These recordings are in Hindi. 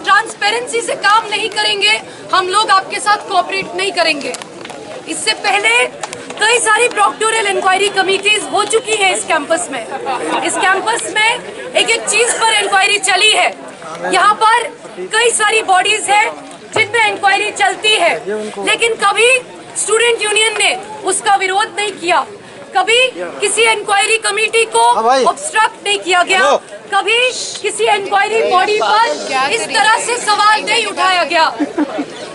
ट्रांसपेरेंसी से काम नहीं करेंगे, हम लोग आपके साथ कोऑपरेट नहीं करेंगे। इससे पहले कई सारी प्रोक्टोरियल इंक्वायरी कमिटीज हो चुकी है इस कैंपस में। इस कैंपस में एक एक चीज पर इंक्वायरी चली है। यहाँ पर कई सारी बॉडीज है जिनमें इंक्वायरी चलती है, लेकिन कभी स्टूडेंट यूनियन ने उसका विरोध नहीं किया, कभी किसी इंक्वायरी कमेटी को ऑब्स्ट्रक्ट नहीं किया गया, कभी किसी इंक्वायरी बॉडी पर इस तरह से सवाल नहीं उठाया गया।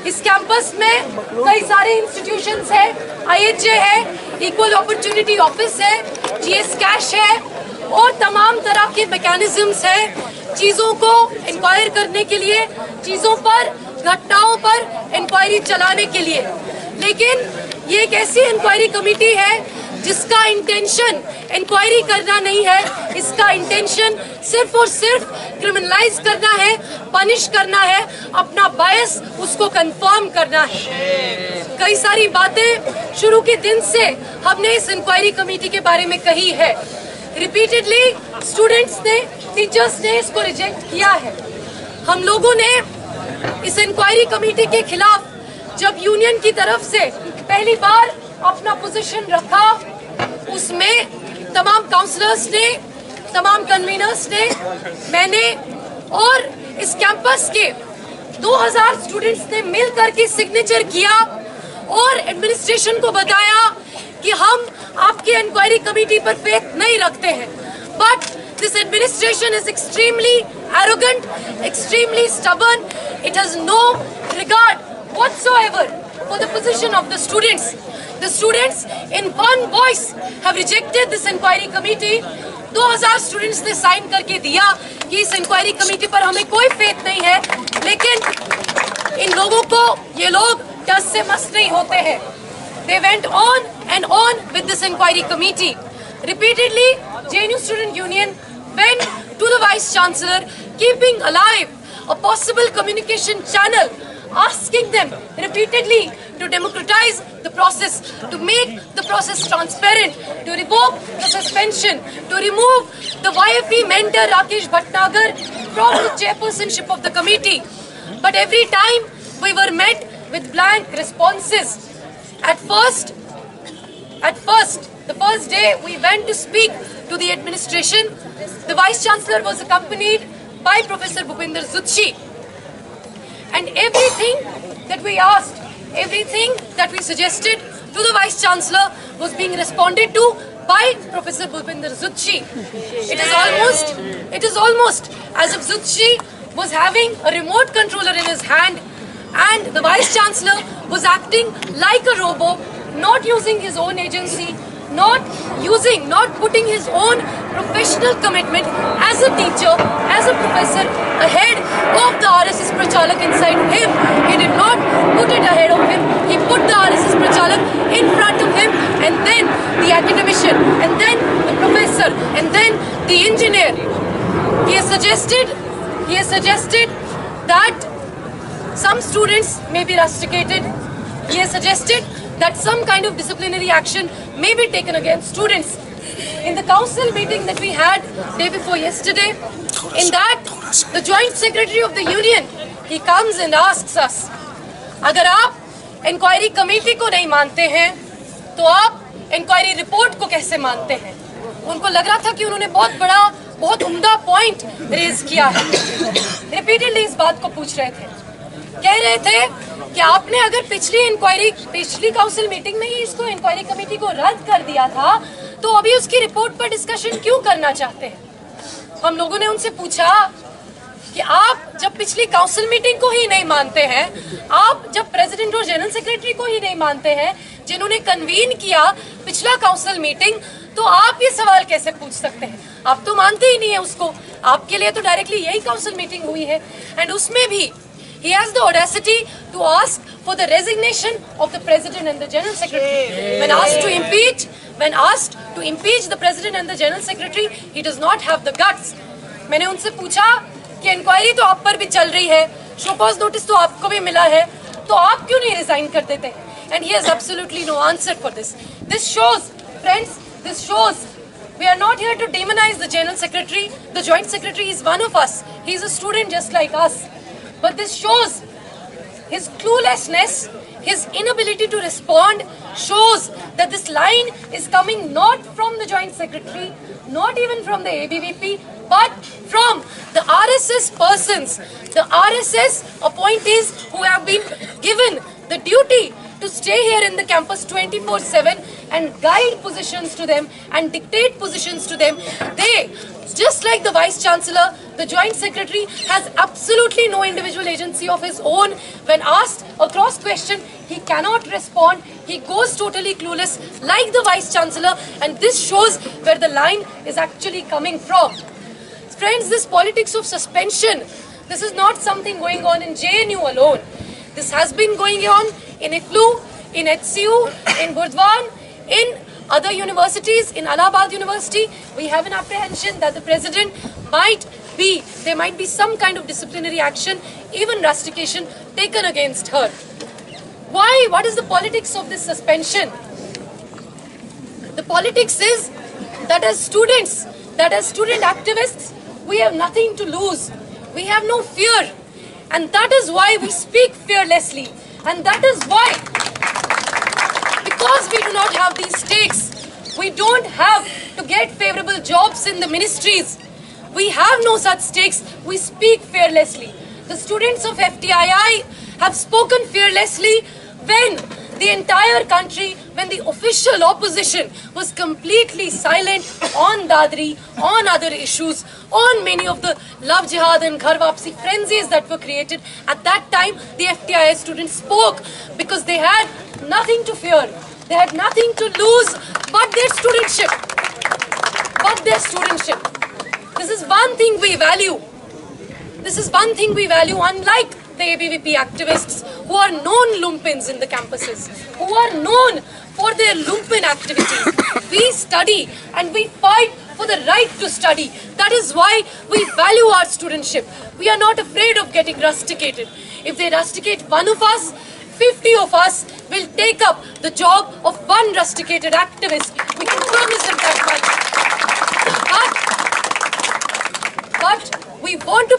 इस कैंपस में कई सारे इंस्टीट्यूशंस है, IHA है, इक्वल अपॉर्चुनिटी ऑफिस है, GS कैश है और तमाम तरह के मैकेनिज्म्स है चीजों को इंक्वायर करने के लिए, चीजों पर, घटनाओं पर इंक्वायरी चलाने के लिए। लेकिन ये एक ऐसी इंक्वायरी कमेटी है जिसका इंटेंशन इंक्वायरी करना नहीं है, इसका इंटेंशन सिर्फ और सिर्फ क्रिमिनलाइज करना है, पनिश करना है, अपना बायस उसको कंफर्म करना है। कई सारी बातें शुरू के दिन से हमने इस इंक्वायरी कमेटी के बारे में कही है। रिपीटेडली स्टूडेंट्स ने, टीचर्स ने इसको रिजेक्ट किया है। हम लोगों ने इस इंक्वायरी कमेटी के खिलाफ जब यूनियन की तरफ से पहली बार अपना पोजीशन रखा, उसमें तमाम काउंसलर्स ने, तमाम कन्वीनर्स ने, मैंने और इस कैंपस के 2000 स्टूडेंट्स ने मिलकर के सिग्नेचर किया और एडमिनिस्ट्रेशन को बताया कि हम आपकी इंक्वायरी कमेटी पर फेथ नहीं रखते हैं। But this administration is extremely arrogant, extremely stubborn, it has no regard whatsoever for the position of the students. The students in one voice have rejected this inquiry committee. 2000 students ने साइन करके दिया कि इस इंक्वायरी कमेटी पर हमें कोई फेथ नहीं है, लेकिन इन लोगों को, ये लोग टस से मस नहीं होते हैं। They went on and on with this inquiry committee. Repeatedly, JNU Student Union went to the Vice Chancellor, keeping alive a possible communication channel, asking them repeatedly to democratize the process, to make the process transparent, to revoke the suspension, to remove the YFE mentor Rakesh Bhatnagar from the chairpersonship of the committee. But every time we were met with blank responses. At first, the first day we went to speak to the administration, the Vice Chancellor was accompanied by Professor Bhupinder Zutshi. And everything that we asked, everything that we suggested to the Vice Chancellor was being responded to by Professor Bhupinder Zutshi. It is almost as if Zutshi was having a remote controller in his hand and the Vice Chancellor was acting like a robot, not using his own agency, not putting his own professional commitment as a teacher, as a professor ahead of the RSS Prachalak inside him. He did not put it ahead of him. He put the RSS Prachalak in front of him, and then the academician, and then the professor, and then the engineer. He has suggested that some students may be rusticated. He has suggested that some kind of disciplinary action may be taken against students. In the council meeting that we had day before yesterday, in that the joint secretary of the union, he comes and asks us, अगर आप इंक्वायरी कमेटी को नहीं मानते हैं तो आप इंक्वायरी रिपोर्ट को कैसे मानते हैं? उनको लग रहा था कि उन्होंने बहुत उम्दा पॉइंट रेज किया है। रिपीटेडली इस बात को पूछ रहे थे, कह रहे थे कि आपने अगर पिछली काउंसिल मीटिंग में ही इसको इंक्वायरी कमेटी को रद्द कर दिया था, तो अभी उसकी रिपोर्ट पर डिस्कशन क्यों करना चाहते हैं? हम लोगों ने उनसे पूछा कि आप जब पिछली काउंसिल मीटिंग को ही नहीं मानते हैं, आप जब प्रेसिडेंट और जनरल सेक्रेटरी को ही नहीं मानते हैं, जिन्होंने कन्वीन किया पिछला काउंसिल मीटिंग, तो आप ये सवाल कैसे पूछ सकते हैं? आप तो मानते ही नहीं है उसको। आपके लिए तो डायरेक्टली यही काउंसिल मीटिंग हुई है, एंड उसमें भी he has the audacity to ask for the resignation of the president and the general secretary. When asked to impeach the president and the general secretary, he does not have the guts. मैंने उनसे पूछा कि इंक्वायरी तो आप पर भी चल रही है, शो कॉज नोटिस तो आपको भी मिला है, तो आप क्यों नहीं रिजाइन कर देते? And he has absolutely no answer for this. This shows, friends, we are not here to demonize the general secretary. The joint secretary is one of us. He is a student just like us. But this shows his cluelessness, his inability to respond, shows that this line is coming not from the Joint Secretary, not even from the ABVP, but from the RSS persons, the RSS appointees who have been given the duty to stay here in the campus 24/7 and guide positions to them and dictate positions to them. They, just like the Vice Chancellor, the Joint Secretary has absolutely no individual agency of his own. When asked a cross question, he cannot respond. He goes totally clueless like the Vice Chancellor, and this shows where the line is actually coming from. Friends, this politics of suspension, this is not something going on in JNU alone. This has been going on in IFLU, in HCU, in Burdwan, in other universities, in Allahabad University. We have an apprehension that the President there might be some kind of disciplinary action, even rustication, taken against her. Why? What is the politics of this suspension? The politics is that as students, that as student activists, we have nothing to lose. We have no fear. And that is why we speak fearlessly. And that is why, because we do not have these stakes, we don't have to get favorable jobs in the ministries. We have no such stakes. We speak fearlessly. The students of FTII have spoken fearlessly when the entire country, when the official opposition was completely silent on Dadri, on other issues, on many of the love jihad and ghar wapsi frenzies that were created. At that time, the FTII students spoke because they had nothing to fear. They had nothing to lose but their studentship. This is one thing we value. This is one thing we value, unlike the ABVP activists who are known lumpins in the campuses, who are known for their lumpen activities. We study and we fight for the right to study. That is why we value our studentship. We are not afraid of getting rusticated. If they rusticate one of us, 50 of us will take up the job of one rusticated activist. We can promise them that much. But we want to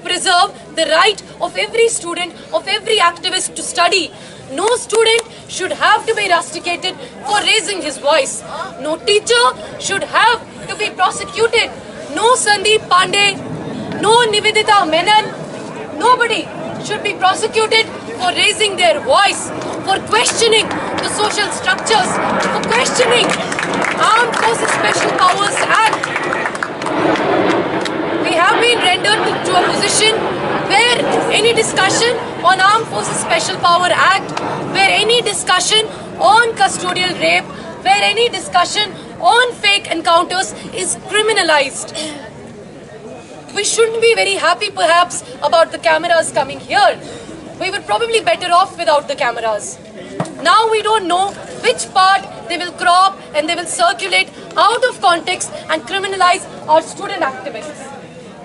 preserve the right of every student, of every activist to study. No student should have to be rusticated for raising his voice. No teacher should have to be prosecuted. No Sandeep Pandey, no Nivedita Menon, nobody should be prosecuted for raising their voice, for questioning the social structures, for questioning Armed Forces Special Powers Act. We have been rendered to a position where any discussion on Armed Forces Special Power Act, where any discussion on custodial rape, where any discussion on fake encounters is criminalized. We shouldn't be very happy perhaps about the cameras coming here. We were probably better off without the cameras. Now we don't know which part they will crop and they will circulate out of context and criminalize our student activists.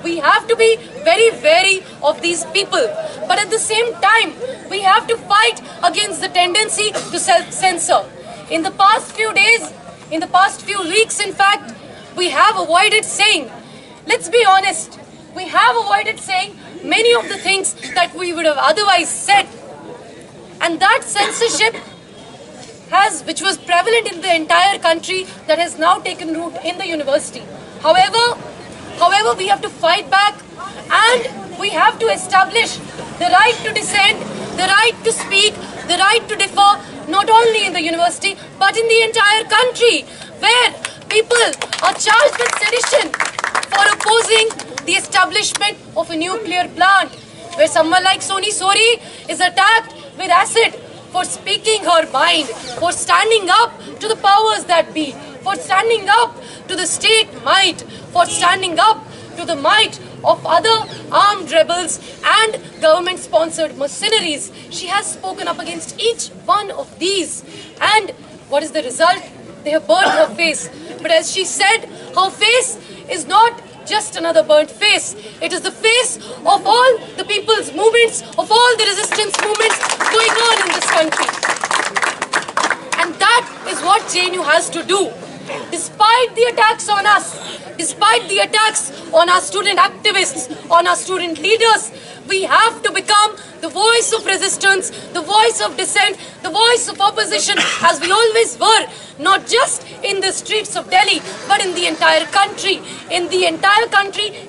We have to be very wary of these people. But at the same time, we have to fight against the tendency to self-censor. In the past few days, in the past few weeks in fact, we have avoided saying, let's be honest, we have avoided saying many of the things that we would have otherwise said. And that censorship which was prevalent in the entire country, that has now taken root in the university. However, we have to fight back and we have to establish the right to dissent, the right to speak, the right to differ, not only in the university, but in the entire country, where people are charged with sedition for opposing the establishment of a nuclear plant, where someone like Soni Sori is attacked with acid for speaking her mind, for standing up to the powers that be, for standing up to the state might, for standing up to the might of other armed rebels and government-sponsored mercenaries. She has spoken up against each one of these. And what is the result? They have burned her face. But as she said, her face is not just another burnt face. It is the face of all the people's movements, of all the resistance movements going on in this country. And that is what JNU has to do. Despite the attacks on us, despite the attacks on our student activists, on our student leaders, we have to become the voice of resistance, the voice of dissent, the voice of opposition, as we always were, not just in the streets of Delhi, but in the entire country,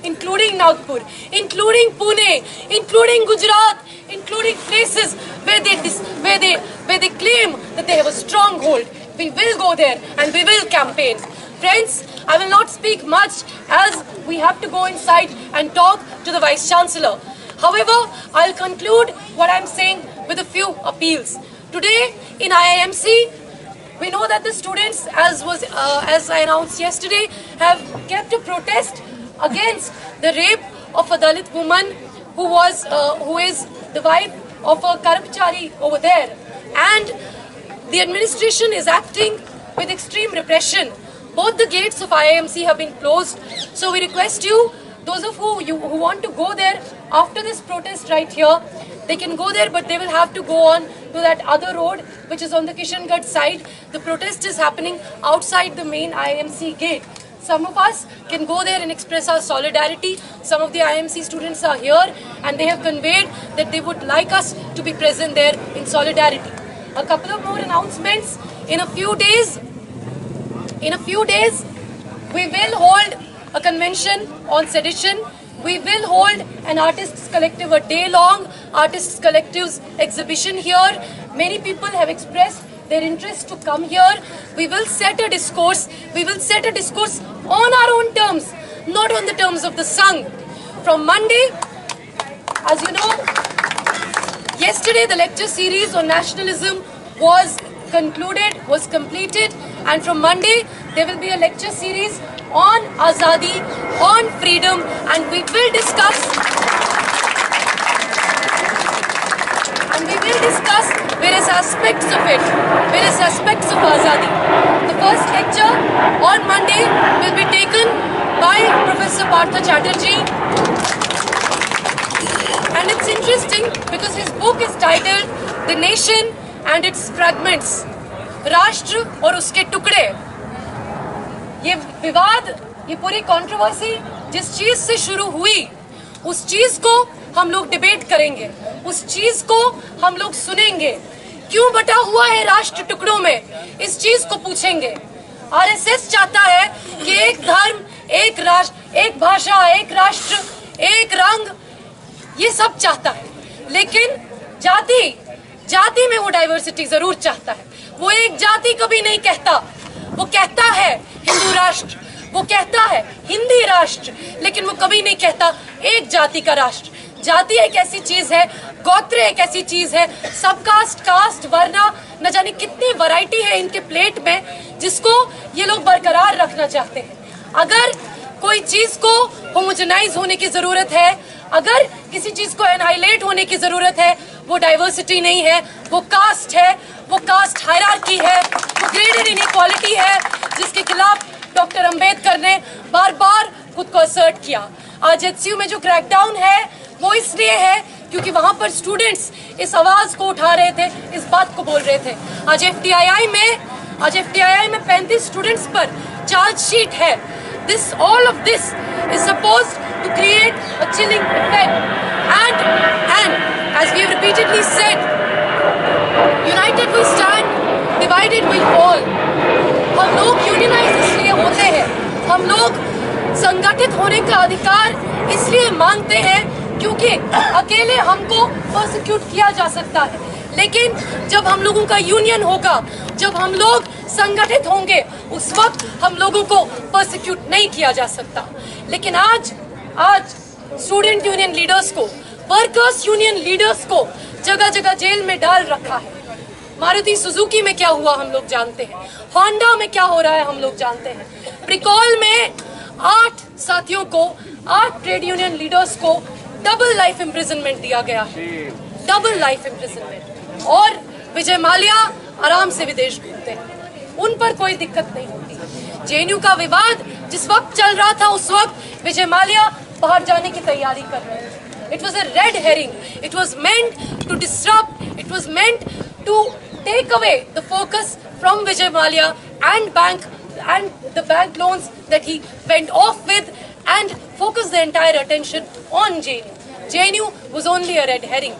including Nagpur, including Pune, including Gujarat, including places where they claim that they have a stronghold. We will go there and we will campaign. Friends, I will not speak much as we have to go inside and talk to the Vice Chancellor. However, I'll conclude what I'm saying with a few appeals. Today in IIMC, we know that the students, as I announced yesterday, have kept a protest against the rape of a Dalit woman who is the wife of a Karmachari over there, and the administration is acting with extreme repression. Both the gates of IIMC have been closed, so we request you, those of who want to go there after this protest right here, they can go there, but they will have to go on to that other road which is on the Kishangarh side. The protest is happening outside the main IIMC gate. Some of us can go there and express our solidarity. Some of the IIMC students are here and they have conveyed that they would like us to be present there in solidarity. A couple of more announcements. In a few days, we will hold a convention on sedition. We will hold an artists collective, a day-long artists collectives exhibition here. Many people have expressed their interest to come here. We will set a discourse. We will set a discourse on our own terms, not on the terms of the Sangh. From Monday, as you know, yesterday the lecture series on nationalism was completed, and from Monday there will be a lecture series on Azadi, on freedom, and we will discuss various aspects of it, various aspects of Azadi. The first lecture on Monday will be taken by Professor Partha Chatterjee, and it's interesting because his book is titled The Nation and Its Fragments, राष्ट्र और उसके टुकड़े. ये विवाद, ये पूरी कंट्रोवर्सी जिस चीज से शुरू हुई, उस चीज को हम लोग डिबेट करेंगे, उस चीज को हम लोग सुनेंगे. क्यों बटा हुआ है राष्ट्र टुकड़ों में, इस चीज को पूछेंगे. आरएसएस चाहता है कि एक धर्म, एक राष्ट्र, एक भाषा, एक राष्ट्र, एक रंग, ये सब चाहता है. लेकिन जाति में वो डाइवर्सिटी जरूर चाहता है. वो एक जाति कभी नहीं कहता, वो कहता है हिंदू राष्ट्र, वो कहता है हिंदी राष्ट्र, लेकिन वो कभी नहीं कहता एक जाति का राष्ट्र. जाति एक ऐसी चीज है, गोत्र एक ऐसी चीज है, सब कास्ट वरना, न जाने कितनी वैरायटी है इनके प्लेट में, जिसको ये लोग बरकरार रखना चाहते हैं. अगर कोई चीज को होमोजेनाइज होने की जरूरत है, अगर किसी चीज को एनाइलेट होने की जरूरत है, वो डाइवर्सिटी नहीं है, वो कास्ट है, वो कास्ट हायरार्की है, वो ग्रेडेड इनइक्वालिटी है, जिसके खिलाफ डॉक्टर अंबेडकर ने बार बार खुद को असर्ट किया. आज एचसीयू में जो क्रैकडाउन है वो इसलिए है क्योंकि वहां पर स्टूडेंट्स इस आवाज को उठा रहे थे, इस बात को बोल रहे थे. आज एफटीआईआई में 35 स्टूडेंट्स पर चार्जशीट है. All of this is supposed to create a chilling effect, and as we have repeatedly said, united we stand, divided we fall. हम लोग यूनियनाइज इसलिए होते हैं, हम लोग संगठित होने का अधिकार इसलिए मांगते हैं क्योंकि अकेले हमको प्रोसिक्यूट किया जा सकता है, लेकिन जब हम लोगों का यूनियन होगा, जब हम लोग संगठित होंगे, उस वक्त हम लोगों को प्रोसिक्यूट नहीं किया जा सकता. लेकिन आज स्टूडेंट यूनियन लीडर्स को, वर्कर्स यूनियन लीडर्स को जगह जगह जेल में डाल रखा है. मारुति सुजुकी में क्या हुआ हम लोग जानते हैं, होंडा में क्या हो रहा है हम लोग जानते हैं. प्रिकॉल में 8 साथियों को, 8 ट्रेड यूनियन लीडर्स को डबल लाइफ इम्प्रिजनमेंट दिया गया है, डबल लाइफ इम्प्रिजनमेंट. और विजय माल्या आराम से विदेश घूमते हैं, उन पर कोई दिक्कत नहीं होती. जेएनयू का विवाद जिस वक्त चल रहा था, उस वक्त विजय माल्या बाहर जाने की तैयारी कर रहे थे. It was a red herring. It was meant to disrupt. It was meant to take away the focus from Vijay Mallya and bank the bank loans that he went off with and focused the entire attention on JNU. JNU was only a red herring.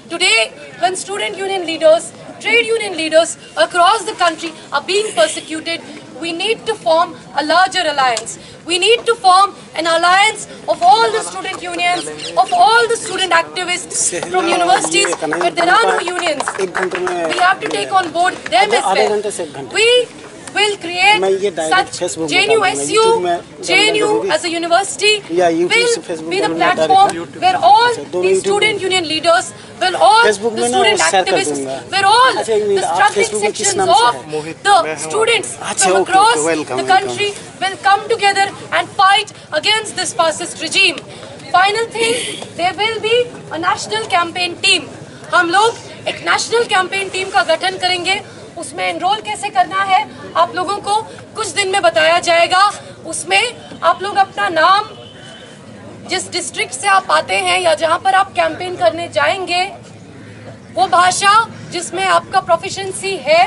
Today, when student union leaders, trade union leaders across the country are being persecuted, we need to form a larger alliance. We need to form an alliance of all the student unions, of all the student activists from universities where there are no unions. We have to take on board them as well. We will create such JNU SU, JNU as a university will be the platform where all the student union leaders, where all the student activists, where all the struggling sections of the students from across the country will come together and fight against this fascist regime. Final thing, there will be a national campaign team. हम लोग एक national campaign team का गठन करेंगे. उसमें एनरोल कैसे करना है आप लोगों को कुछ दिन में बताया जाएगा. उसमें आप लोग अपना नाम, जिस डिस्ट्रिक्ट से आप आते हैं या जहां पर आप कैंपेन करने जाएंगे, वो भाषा जिसमें आपका प्रोफिशिएंसी है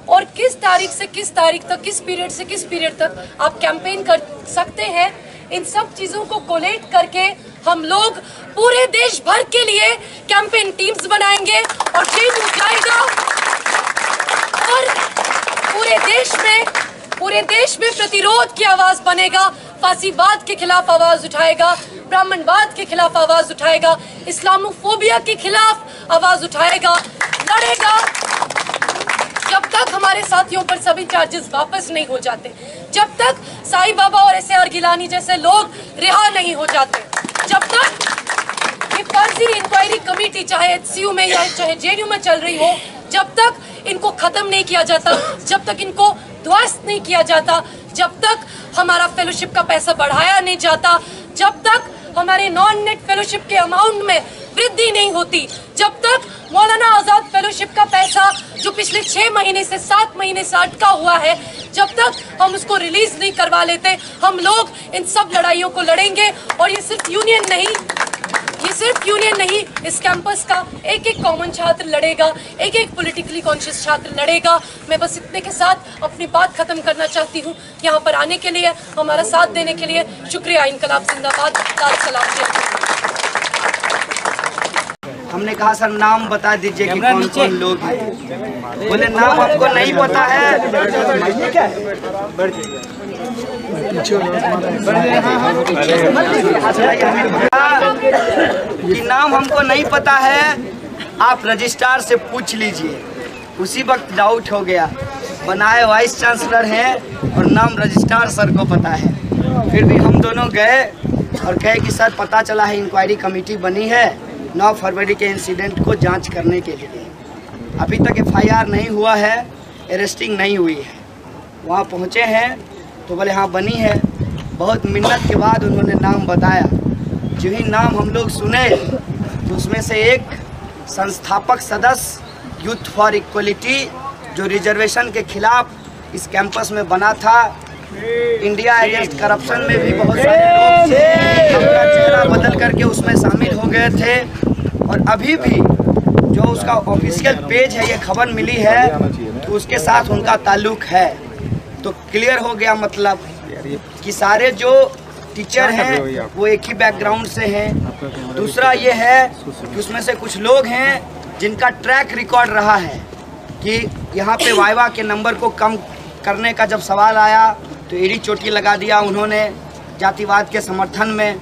और किस तारीख से किस तारीख तक, किस पीरियड से किस पीरियड तक आप कैंपेन कर सकते हैं, इन सब चीजों को कोलेट करके हम लोग पूरे देश भर के लिए कैंपेन टीम्स बनाएंगे और JNU जाएगा और पूरे देश में प्रतिरोध की आवाज बनेगा, फांसीवाद के खिलाफ आवाज उठाएगा, ब्राह्मणवाद के खिलाफ आवाज उठाएगा, इस्लामोफोबिया के खिलाफ आवाज उठाएगा, लड़ेगा जब तक हमारे साथियों पर सभी चार्जेस वापस नहीं हो जाते, जब तक साई बाबा और SAR गिलानी जैसे लोग रिहा नहीं हो जाते, जब तक ये फर्जी इंक्वायरी कमेटी चाहे HCU में या चाहे JNU में चल रही हो, जब तक इनको खत्म नहीं किया जाता, जब तक इनको ध्वस्त नहीं किया जाता, जब तक हमारा फेलोशिप का पैसा बढ़ाया नहीं जाता, जब तक हमारे नॉन नेट फेलोशिप के अमाउंट में वृद्धि नहीं होती, जब तक मौलाना आजाद फेलोशिप का पैसा जो पिछले 6 महीने से 7 महीने से अटका हुआ है, जब तक हम उसको रिलीज नहीं करवा लेते, हम लोग इन सब लड़ाइयों को लड़ेंगे. और ये सिर्फ यूनियन नहीं, इस कैंपस का एक एक कॉमन छात्र लड़ेगा, एक एक पॉलिटिकली कॉन्शियस छात्र लड़ेगा. मैं बस इतने के साथ अपनी बात खत्म करना चाहती हूँ. यहाँ पर आने के लिए, हमारा साथ देने के लिए शुक्रिया. इनकलाब जिंदाबाद. हमने कहा सर नाम बता दीजिए कि कौन कौन लोग हैं. बोले नाम आपको नहीं पता है. कि नाम हमको नहीं पता है, आप रजिस्ट्रार से पूछ लीजिए. उसी वक्त डाउट हो गया. बनाए वाइस चांसलर हैं और नाम रजिस्ट्रार सर को पता है. फिर भी हम दोनों गए और कहे कि सर पता चला है इंक्वायरी कमेटी बनी है 9 फरवरी के इंसिडेंट को जांच करने के लिए. अभी तक FIR नहीं हुआ है, अरेस्टिंग नहीं हुई है. वहाँ पहुँचे हैं तो बोले हाँ बनी है. बहुत मिन्नत के बाद उन्होंने नाम बताया. जो ही नाम हम लोग सुने तो उसमें से एक संस्थापक सदस्य यूथ फॉर इक्वलिटी जो रिजर्वेशन के खिलाफ इस कैंपस में बना था. इंडिया अगेंस्ट करप्शन में भी बहुत सारे लोग थे, अपना चेहरा बदल करके उसमें शामिल हो गए थे. और अभी भी जो उसका ऑफिशियल पेज है, ये खबर मिली है तो उसके साथ उनका ताल्लुक है. तो क्लियर हो गया मतलब कि सारे जो टीचर हैं वो एक ही बैकग्राउंड से हैं. दूसरा ये है कि उसमें से कुछ लोग हैं जिनका ट्रैक रिकॉर्ड रहा है कि यहाँ पे वाइवा के नंबर को कम करने का जब सवाल आया तो एड़ी चोटी लगा दिया उन्होंने जातिवाद के समर्थन में.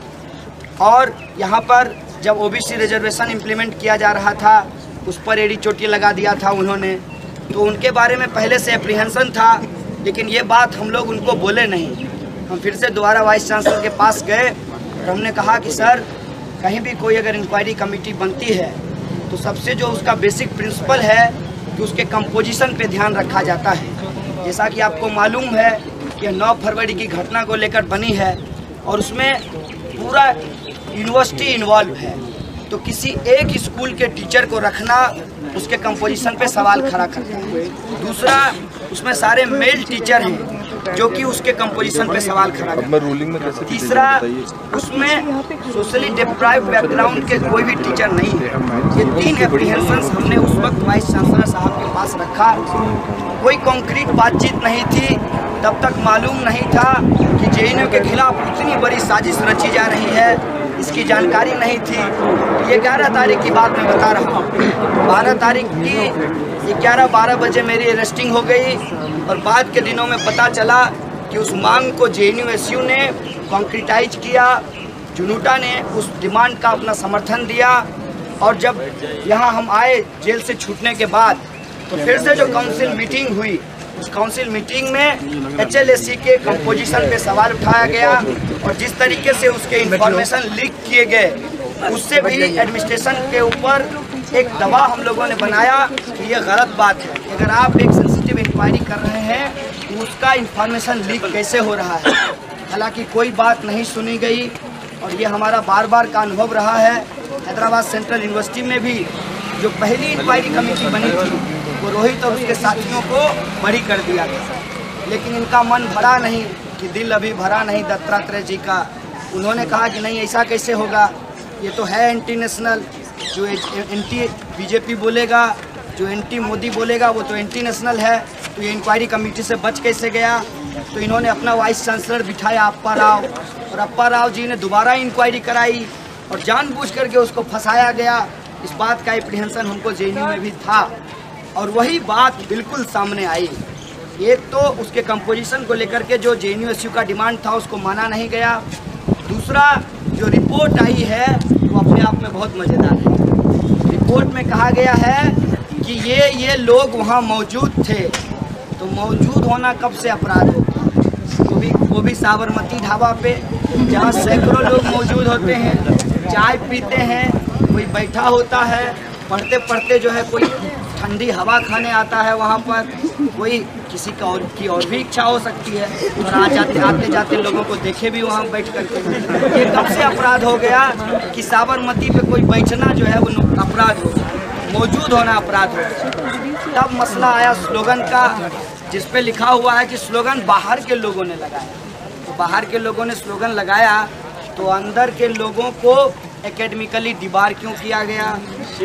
और यहाँ पर जब OBC रिजर्वेशन इम्प्लीमेंट किया जा रहा था उस पर एड़ी चोटी लगा दिया था उन्होंने. तो उनके बारे में पहले से एप्रीहेंशन था, लेकिन ये बात हम लोग उनको बोले नहीं. हम फिर से दोबारा वाइस चांसलर के पास गए और हमने कहा कि सर कहीं भी कोई अगर इंक्वायरी कमेटी बनती है तो सबसे जो उसका बेसिक प्रिंसिपल है कि उसके कंपोजिशन पे ध्यान रखा जाता है. जैसा कि आपको मालूम है कि 9 फरवरी की घटना को लेकर बनी है और उसमें पूरा यूनिवर्सिटी इन्वॉल्व है. तो किसी एक स्कूल के टीचर को रखना उसके कंपोजिशन पे सवाल खड़ा करता है. दूसरा, उसमें सारे मेल टीचर हैं जो कि उसके कंपोजिशन पे सवाल खड़ा करता। तीसरा, उसमें सोशली डिप्राइव्ड बैकग्राउंड के कोई भी टीचर नहीं है। ये 3 एप्रीहेंशंस हमने उस वक्त वाइस चांसलर साहब के पास रखा। कोई कॉन्क्रीट बातचीत नहीं थी, तब तक मालूम नहीं था कि जेएनयू के खिलाफ इतनी बड़ी साजिश रची जा रही है, इसकी जानकारी नहीं थी। ये 11 तारीख की बात मैं बता रहा हूँ। 12 तारीख की 11-12 बजे मेरी अरेस्टिंग हो गई और बाद के दिनों में पता चला कि उस मांग को जेएनयू ने कॉन्क्रीटाइज किया। जुनूटा ने उस डिमांड का अपना समर्थन दिया और जब यहाँ हम आए जेल से छूटने के बाद, तो फिर से जो काउंसिल मीटिंग हुई, उस काउंसिल मीटिंग में HLSC के कंपोजिशन पे सवाल उठाया गया और जिस तरीके से उसके इंफॉर्मेशन लीक किए गए, उससे भी एडमिनिस्ट्रेशन के ऊपर एक दबाव हम लोगों ने बनाया कि ये गलत बात है। अगर आप एक सेंसिटिव इंक्वायरी कर रहे हैं तो उसका इंफॉर्मेशन लीक कैसे हो रहा है। हालांकि कोई बात नहीं सुनी गई और ये हमारा बार बार का अनुभव रहा है। हैदराबाद सेंट्रल यूनिवर्सिटी में भी जो पहली इंक्वायरी कमेटी बनी थी, वो रोहित और उसके साथियों को बरी कर दिया गया, लेकिन इनका मन भरा नहीं कि दिल अभी भरा नहीं दत्तात्रेय जी का। उन्होंने कहा कि नहीं, ऐसा कैसे होगा, ये तो है एंटी नेशनल। जो एंटी बीजेपी बोलेगा, जो एंटी मोदी बोलेगा, वो तो एंटी नेशनल है। तो ये इंक्वायरी कमेटी से बच कैसे गया। तो इन्होंने अपना वाइस चांसलर बिठाया अप्पा राव, और अप्पा राव जी ने दोबारा इंक्वायरी कराई और जानबूझ करके उसको फंसाया गया। इस बात का एप्रीहेंशन हमको जेएनयू में भी था और वही बात बिल्कुल सामने आई। एक तो उसके कंपोजिशन को लेकर के जो जेएनयू का डिमांड था उसको माना नहीं गया। दूसरा, जो रिपोर्ट आई है वो अपने आप में बहुत मज़ेदार है। रिपोर्ट में कहा गया है कि ये लोग वहाँ मौजूद थे। तो मौजूद होना कब से अपराध हो, वो भी साबरमती ढाबा पे, जहाँ सैकड़ों लोग मौजूद होते हैं, चाय पीते हैं, कोई बैठा होता है, पढ़ते पढ़ते जो है कोई ठंडी हवा खाने आता है वहाँ पर, कोई किसी का और भी इच्छा हो सकती है और आते जाते लोगों को देखे भी वहाँ बैठ करके। ये कब से अपराध हो गया कि साबरमती पे कोई बैठना जो है वो अपराध हो गया, मौजूद होना अपराध हो गया। तब मसला आया स्लोगन का, जिस पे लिखा हुआ है कि स्लोगन बाहर के लोगों ने लगाया। तो बाहर के लोगों ने स्लोगन लगाया तो अंदर के लोगों को एकेडमिकली डिबार क्यों किया गया,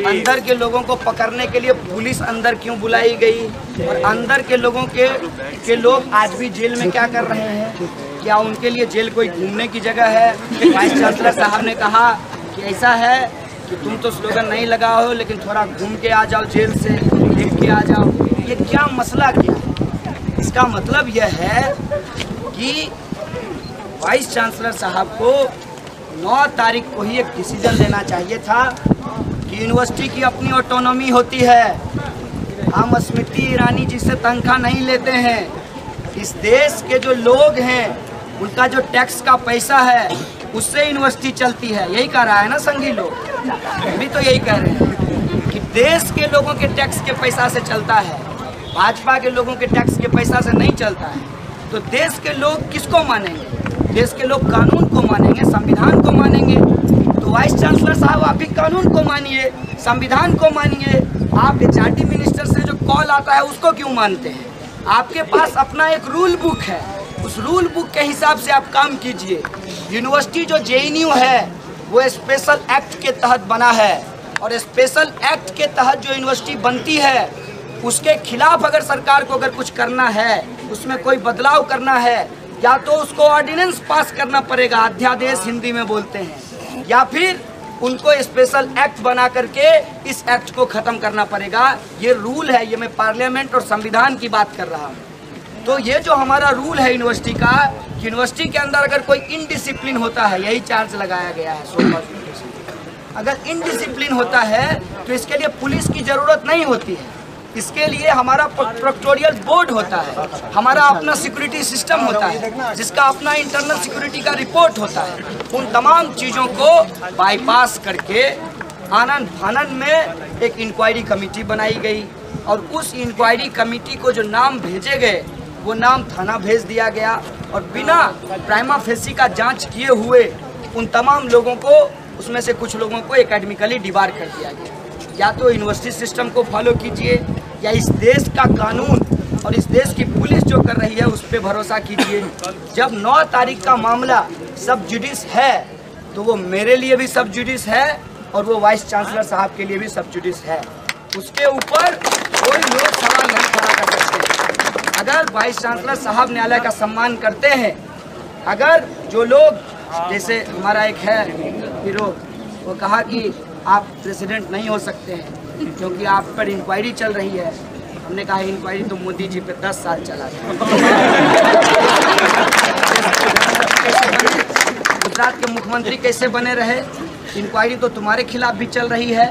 अंदर के लोगों को पकड़ने के लिए पुलिस अंदर क्यों बुलाई गई, और अंदर के लोगों के लोग आज भी जेल में क्या कर रहे हैं, क्या उनके लिए जेल कोई घूमने की जगह है। वाइस चांसलर साहब ने कहा कि ऐसा है कि तुम तो स्लोगन नहीं लगाओ हो, लेकिन थोड़ा घूम के आ जाओ जेल से, देख के आ जाओ। ये क्या मसला क्या है? इसका मतलब यह है कि वाइस चांसलर साहब को 9 तारीख को ही एक डिसीजन लेना चाहिए था कि यूनिवर्सिटी की अपनी ऑटोनॉमी होती है। हम स्मृति ईरानी जी से तनख्वाह नहीं लेते हैं। इस देश के जो लोग हैं उनका जो टैक्स का पैसा है उससे यूनिवर्सिटी चलती है। यही कह रहा है ना संघी लोग, अभी तो यही कह रहे हैं कि देश के लोगों के टैक्स के पैसा से चलता है, भाजपा के लोगों के टैक्स के पैसा से नहीं चलता है। तो देश के लोग किसको मानेंगे? देश के लोग कानून को मानेंगे, संविधान को मानेंगे। तो वाइस चांसलर साहब आप भी कानून को मानिए, संविधान को मानिए। आप HRD मिनिस्टर से जो कॉल आता है उसको क्यों मानते हैं? आपके पास अपना एक रूल बुक है, उस रूल बुक के हिसाब से आप काम कीजिए। यूनिवर्सिटी जो जेएनयू है वो स्पेशल एक्ट के तहत बना है और स्पेशल एक्ट के तहत जो यूनिवर्सिटी बनती है उसके खिलाफ अगर सरकार को अगर कुछ करना है, उसमें कोई बदलाव करना है, या तो उसको ऑर्डिनेंस पास करना पड़ेगा, अध्यादेश हिंदी में बोलते हैं, या फिर उनको स्पेशल एक्ट बना करके इस एक्ट को ख़त्म करना पड़ेगा। ये रूल है, ये मैं पार्लियामेंट और संविधान की बात कर रहा हूँ। तो ये जो हमारा रूल है यूनिवर्सिटी का, यूनिवर्सिटी के अंदर अगर कोई इनडिसिप्लिन होता है, यही चार्ज लगाया गया है, अगर इनडिसिप्लिन होता है तो इसके लिए पुलिस की ज़रूरत नहीं होती है। इसके लिए हमारा प्रोक्टोरियल बोर्ड होता है, हमारा अपना सिक्योरिटी सिस्टम होता है, जिसका अपना इंटरनल सिक्योरिटी का रिपोर्ट होता है। उन तमाम चीज़ों को बाईपास करके आनन फानन में एक इंक्वायरी कमेटी बनाई गई और उस इंक्वायरी कमेटी को जो नाम भेजे गए वो नाम थाना भेज दिया गया और बिना प्राइमा फेसी का जांच किए हुए उन तमाम लोगों को, उसमें से कुछ लोगों को एकेडमिकली डिबार कर दिया गया। या तो यूनिवर्सिटी सिस्टम को फॉलो कीजिए या इस देश का कानून और इस देश की पुलिस जो कर रही है उस पर भरोसा कीजिए। जब 9 तारीख का मामला सब जुडिस है तो वो मेरे लिए भी सब जुडिस है और वो वाइस चांसलर साहब के लिए भी सब जुडिस है। उसके ऊपर कोई लोग सवाल नहीं खड़ा कर सकते। अगर वाइस चांसलर साहब न्यायालय का सम्मान करते हैं, अगर जो लोग जैसे हमारा एक है हीरो, वो कहा कि आप प्रेसिडेंट नहीं हो सकते हैं क्योंकि आप पर इंक्वायरी चल रही है। हमने कहा इंक्वायरी तो मोदी जी पे 10 साल चला था। गुजरात के मुख्यमंत्री कैसे बने रहे, इंक्वायरी तो तुम्हारे खिलाफ भी चल रही है।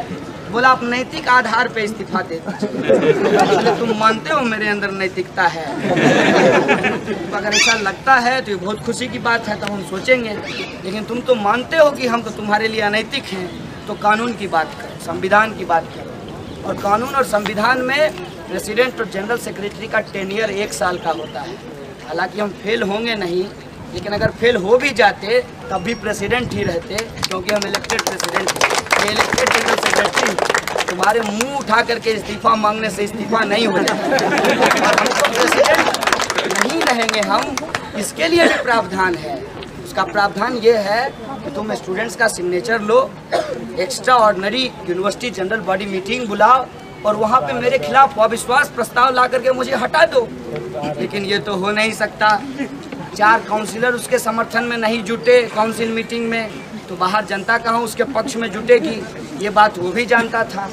बोला आप नैतिक आधार पे इस्तीफा दे दीजिए। तुम मानते हो मेरे अंदर नैतिकता है? तो अगर ऐसा लगता है तो ये बहुत खुशी की बात है, तब हम सोचेंगे। लेकिन तुम तो मानते हो कि हम तो तुम्हारे लिए अनैतिक हैं, तो कानून की बात करो, संविधान की बात करो। और कानून और संविधान में प्रेसिडेंट और जनरल सेक्रेटरी का टेन्योर 1 साल का होता है। हालांकि हम फेल होंगे नहीं, लेकिन अगर फेल हो भी जाते तब भी प्रेसिडेंट ही रहते, क्योंकि हम इलेक्टेड प्रेसिडेंट हैं। इलेक्टेड जनरल सेक्रेटरी तुम्हारे मुंह उठा करके इस्तीफा मांगने से इस्तीफा नहीं हो जाता। हम तो प्रेसिडेंट नहीं रहेंगे, हम इसके लिए भी प्रावधान है। उसका प्रावधान ये है कि तुम स्टूडेंट्स का सिग्नेचर लो, extraordinary university general body meeting बुलाओ और वहाँ पे मेरे खिलाफ अविश्वास प्रस्ताव ला करके मुझे हटा दो। लेकिन ये तो हो नहीं सकता। 4 काउंसिलर उसके समर्थन में नहीं जुटे काउंसिल मीटिंग में, तो बाहर जनता कहाँ उसके पक्ष में जुटेगी, ये बात वो भी जानता था।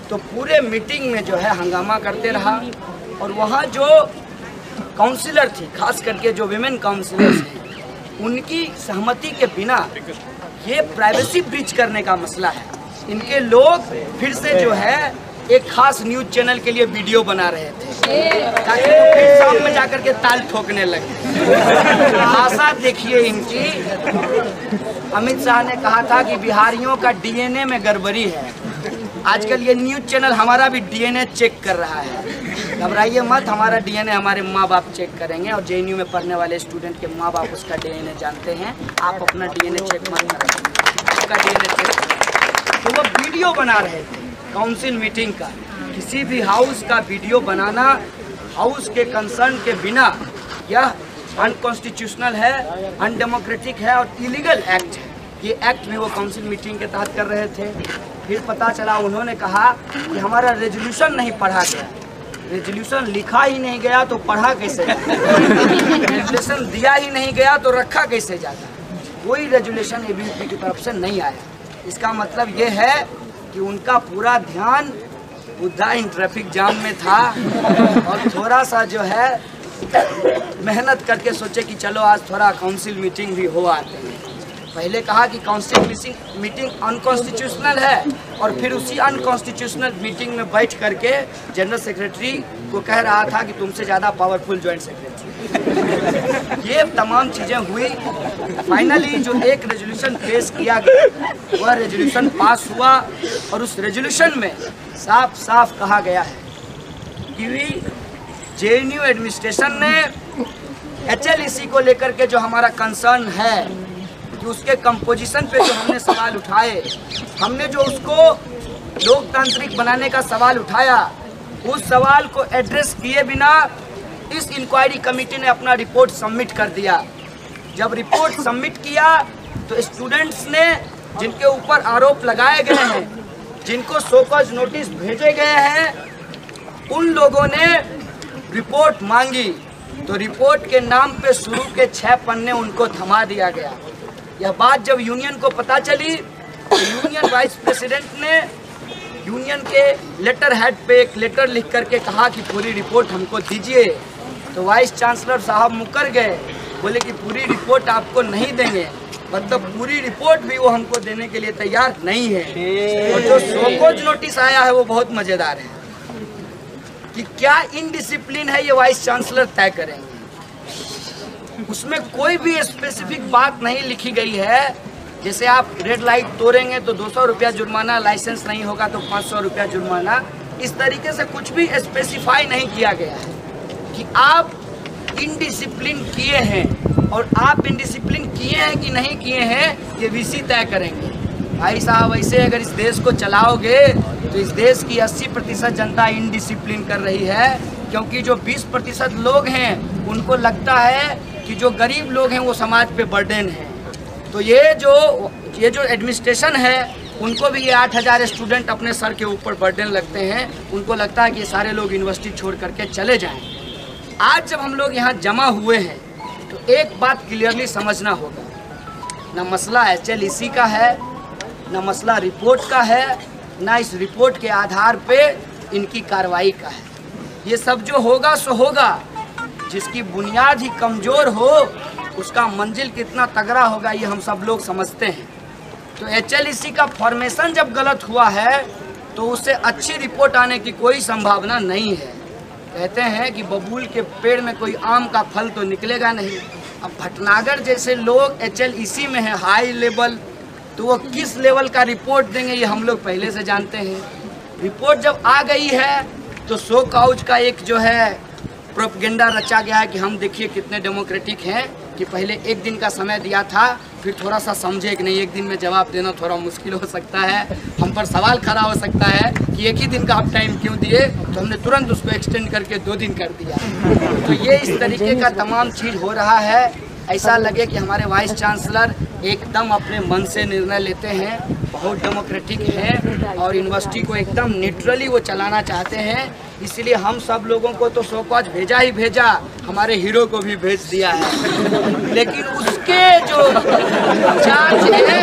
तो पूरे मीटिंग में जो है हंगामा करते रहा। और वहाँ जो काउंसिलर थी, खास करके जो विमेन काउंसिलर्स हैं, उनकी सहमति के बिना ये प्राइवेसी ब्रीच करने का मसला है। इनके लोग फिर से जो है एक खास न्यूज चैनल के लिए वीडियो बना रहे थे ताकि वो फिर शाम में जाकर के ताल ठोकने लगे। आशा देखिए इनकी। अमित शाह ने कहा था कि बिहारियों का डीएनए में गड़बड़ी है। आजकल ये न्यूज चैनल हमारा भी डीएनए चेक कर रहा है। घबराइए मत, हमारा डीएनए हमारे माँ बाप चेक करेंगे और जेएनयू में पढ़ने वाले स्टूडेंट के माँ बाप उसका डीएनए जानते हैं। आप अपना डीएनए चेक मत करेंगे, उसका डीएनए चेक। तो वो वीडियो बना रहे थे काउंसिल मीटिंग का। किसी भी हाउस का वीडियो बनाना हाउस के कंसर्न के बिना यह अनकॉन्स्टिट्यूशनल है, अनडेमोक्रेटिक है और इलीगल एक्ट है। ये एक्ट भी वो काउंसिल मीटिंग के तहत कर रहे थे। फिर पता चला उन्होंने कहा कि हमारा रेजोल्यूशन नहीं पढ़ा गया। रेजोल्यूशन लिखा ही नहीं गया तो पढ़ा कैसे जाता? रेजोल्यूशन दिया ही नहीं गया तो रखा कैसे जाता? कोई रेजोल्यूशन एबीवीपी की तरफ से नहीं आया। इसका मतलब ये है कि उनका पूरा ध्यान बुद्धा इन ट्रैफिक जाम में था और थोड़ा सा जो है मेहनत करके सोचे कि चलो आज थोड़ा काउंसिल मीटिंग भी हो आते हैं। पहले कहा कि काउंसिल मीटिंग अनकॉन्स्टिट्यूशनल है और फिर उसी अनकॉन्स्टिट्यूशनल मीटिंग में बैठ करके जनरल सेक्रेटरी को कह रहा था कि तुमसे ज़्यादा पावरफुल जॉइंट सेक्रेटरी। ये तमाम चीज़ें हुई। फाइनली जो एक रेजोल्यूशन पेश किया गया वह रेजोल्यूशन पास हुआ और उस रेजोल्यूशन में साफ साफ कहा गया है कि जेएनयू एडमिनिस्ट्रेशन ने एचएलईसी को लेकर के जो हमारा कंसर्न है कि उसके कंपोजिशन पे जो हमने सवाल उठाए, हमने जो उसको लोकतांत्रिक बनाने का सवाल उठाया, उस सवाल को एड्रेस किए बिना इस इंक्वायरी कमेटी ने अपना रिपोर्ट सबमिट कर दिया। जब रिपोर्ट सबमिट किया तो स्टूडेंट्स ने जिनके ऊपर आरोप लगाए गए हैं, जिनको शोकॉज नोटिस भेजे गए हैं, उन लोगों ने रिपोर्ट मांगी तो रिपोर्ट के नाम पे शुरू के 6 पन्ने उनको थमा दिया गया। यह बात जब यूनियन को पता चली तो यूनियन वाइस प्रेसिडेंट ने यूनियन के लेटर हेड पे एक लेटर लिख करके कहा कि पूरी रिपोर्ट हमको दीजिए। तो वाइस चांसलर साहब मुकर गए, बोले कि पूरी रिपोर्ट आपको नहीं देंगे। मतलब पूरी रिपोर्ट भी वो हमको देने के लिए तैयार नहीं है। और जो शोकॉज नोटिस आया है वो बहुत मज़ेदार है कि क्या इनडिसिप्लिन है ये वाइस चांसलर तय करेंगे। उसमें कोई भी स्पेसिफिक बात नहीं लिखी गई है। जैसे आप रेड लाइट तोड़ेंगे तो 200 रुपया जुर्माना, लाइसेंस नहीं होगा तो 500 रुपया जुर्माना। इस तरीके से कुछ भी स्पेसिफाई नहीं किया गया है कि आप इनडिसिप्लिन किए हैं और आप इनडिसिप्लिन किए हैं कि नहीं किए हैं ये वीसी तय करेंगे। भाई साहब, ऐसे अगर इस देश को चलाओगे तो इस देश की 80% जनता इनडिसिप्लिन कर रही है। क्योंकि जो 20% लोग हैं उनको लगता है कि जो गरीब लोग हैं वो समाज पे बर्डन है। तो ये जो एडमिनिस्ट्रेशन है उनको भी ये 8000 स्टूडेंट अपने सर के ऊपर बर्डन लगते हैं। उनको लगता है कि ये सारे लोग यूनिवर्सिटी छोड़ करके चले जाएं। आज जब हम लोग यहाँ जमा हुए हैं तो एक बात क्लियरली समझना होगा, ना मसला HLEC का है, ना मसला रिपोर्ट का है, ना इस रिपोर्ट के आधार पे इनकी कार्रवाई का है। ये सब जो होगा सो होगा। जिसकी बुनियाद ही कमज़ोर हो उसका मंजिल कितना तगड़ा होगा ये हम सब लोग समझते हैं। तो HLEC का फॉर्मेशन जब गलत हुआ है तो उससे अच्छी रिपोर्ट आने की कोई संभावना नहीं है। कहते हैं कि बबूल के पेड़ में कोई आम का फल तो निकलेगा नहीं। अब भटनागर जैसे लोग HLEC में है हाई लेवल, तो वो किस लेवल का रिपोर्ट देंगे ये हम लोग पहले से जानते हैं। रिपोर्ट जब आ गई है तो सो काउच का एक जो है प्रोपेगेंडा रचा गया है कि हम देखिए कितने डेमोक्रेटिक हैं, कि पहले एक दिन का समय दिया था, फिर थोड़ा सा समझे कि नहीं एक दिन में जवाब देना थोड़ा मुश्किल हो सकता है, हम पर सवाल खड़ा हो सकता है कि एक ही दिन का आप टाइम क्यों दिए, तो हमने तुरंत उसको एक्सटेंड करके 2 दिन कर दिया। तो ये इस तरीके का तमाम चीज़ हो रहा है। ऐसा लगे कि हमारे वाइस चांसलर एकदम अपने मन से निर्णय लेते हैं, बहुत डेमोक्रेटिक हैं और यूनिवर्सिटी को एकदम न्यूट्रली वो चलाना चाहते हैं। इसलिए हम सब लोगों को तो शोकॉज भेजा ही भेजा, हमारे हीरो को भी भेज दिया है, लेकिन उसके जो चार्ज है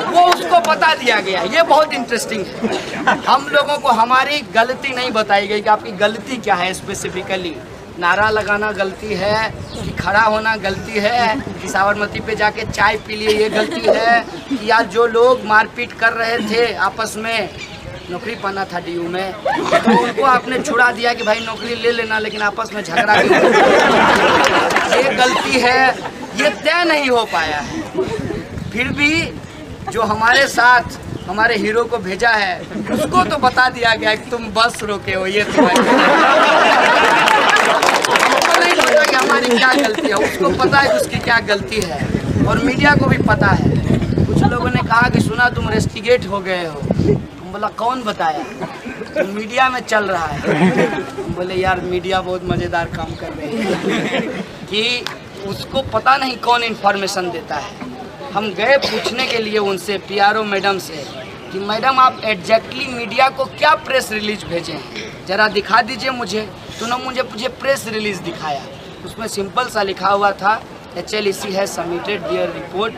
वो उसको बता दिया गया। ये बहुत इंटरेस्टिंग है। हम लोगों को हमारी गलती नहीं बताई गई कि आपकी गलती क्या है स्पेसिफिकली। नारा लगाना गलती है कि खड़ा होना गलती है कि साबरमती पे जाके चाय पी लिए ये गलती है, कि यार जो लोग मारपीट कर रहे थे आपस में, नौकरी पाना था DU में, तो उनको आपने छुड़ा दिया कि भाई नौकरी ले लेना, लेकिन आपस में झगड़ा भी ये गलती है, ये तय नहीं हो पाया है। फिर भी जो हमारे साथ हमारे हीरो को भेजा है उसको तो बता दिया गया कि तुम बस रोके हो, ये हमको नहीं पता कि हमारी क्या गलती है, उसको पता है उसकी क्या गलती है और मीडिया को भी पता है। कुछ लोगों ने कहा कि सुना तुम रेस्टिगेट हो गए हो, हम बोला कौन बताया, तो मीडिया में चल रहा है। हम बोले यार मीडिया बहुत मज़ेदार काम कर रही है कि उसको पता नहीं कौन इन्फॉर्मेशन देता है। हम गए पूछने के लिए उनसे PRO मैडम से कि मैडम आप एग्जैक्टली मीडिया को क्या प्रेस रिलीज भेजे हैं, ज़रा दिखा दीजिए मुझे। तो ना मुझे प्रेस रिलीज दिखाया, उसमें सिंपल सा लिखा हुआ था HLEC has submitted their report,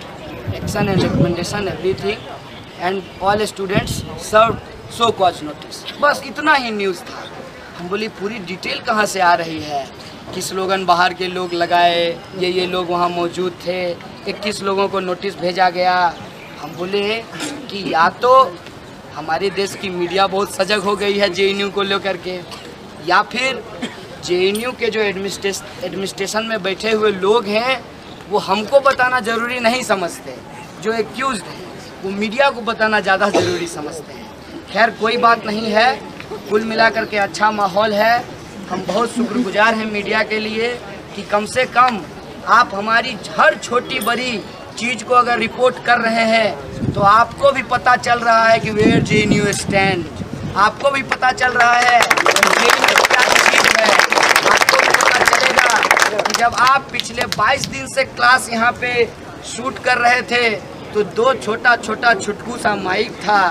action and recommendation everything and all students serve show cause notice. बस इतना ही न्यूज़ था। हम बोली पूरी डिटेल कहाँ से आ रही है, किस स्लोगन बाहर के लोग लगाए, ये लोग वहाँ मौजूद थे, 21 लोगों को नोटिस भेजा गया। हम बोले कि या तो हमारे देश की मीडिया बहुत सजग हो गई है JNU को लेकर के, या फिर JNU के जो एडमिनिस्ट्रेशन में बैठे हुए लोग हैं वो हमको बताना ज़रूरी नहीं समझते, जो एक्यूज़ड हैं वो मीडिया को बताना ज़्यादा ज़रूरी समझते हैं। खैर कोई बात नहीं है, कुल मिलाकर के अच्छा माहौल है। हम बहुत शुक्रगुजार हैं मीडिया के लिए कि कम से कम आप हमारी हर छोटी बड़ी चीज़ को अगर रिपोर्ट कर रहे हैं तो आपको भी पता चल रहा है कि वेयर JNU स्टैंड, आपको भी पता चल रहा है JNU क्या चीज़ है। आपको भी पता चलेगा कि जब आप पिछले 22 दिन से क्लास यहाँ पे शूट कर रहे थे तो 2 छोटा छोटा छुटकू सा माइक था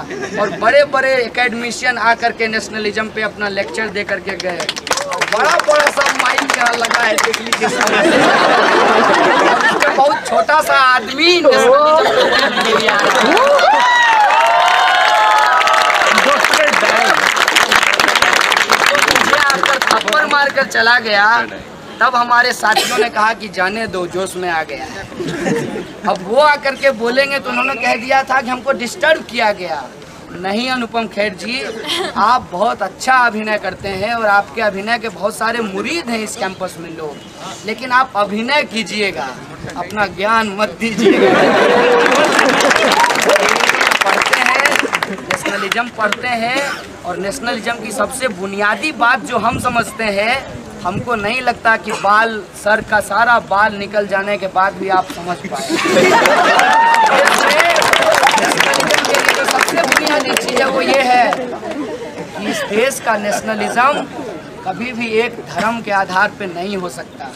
और बड़े बड़े एकेडमिशियन आकर के नेशनलिज्म पे अपना लेक्चर दे करके गए। बड़ा बड़ा सा माइक यहाँ लगा है देख लीजिए सामने, बहुत छोटा सा आदमी थप्पड़ मार कर चला गया। तब हमारे साथियों ने कहा कि जाने दो, जोश में आ गया है। अब वो आकर के बोलेंगे तो उन्होंने कह दिया था कि हमको डिस्टर्ब किया गया। नहीं अनुपम खेर जी, आप बहुत अच्छा अभिनय करते हैं और आपके अभिनय के बहुत सारे मुरीद हैं इस कैंपस में लोग, लेकिन आप अभिनय कीजिएगा, अपना ज्ञान मत दीजिएगा। पढ़ते हैं, नेशनलिज्म पढ़ते हैं और नेशनलिज्म की सबसे बुनियादी बात जो हम समझते हैं, हमको नहीं लगता कि बाल, सर का सारा बाल निकल जाने के बाद भी आप समझ पाए। सबसे बुनियादी चीज़ है वो ये है कि इस देश का नेशनलिज्म कभी भी एक धर्म के आधार पे नहीं हो सकता।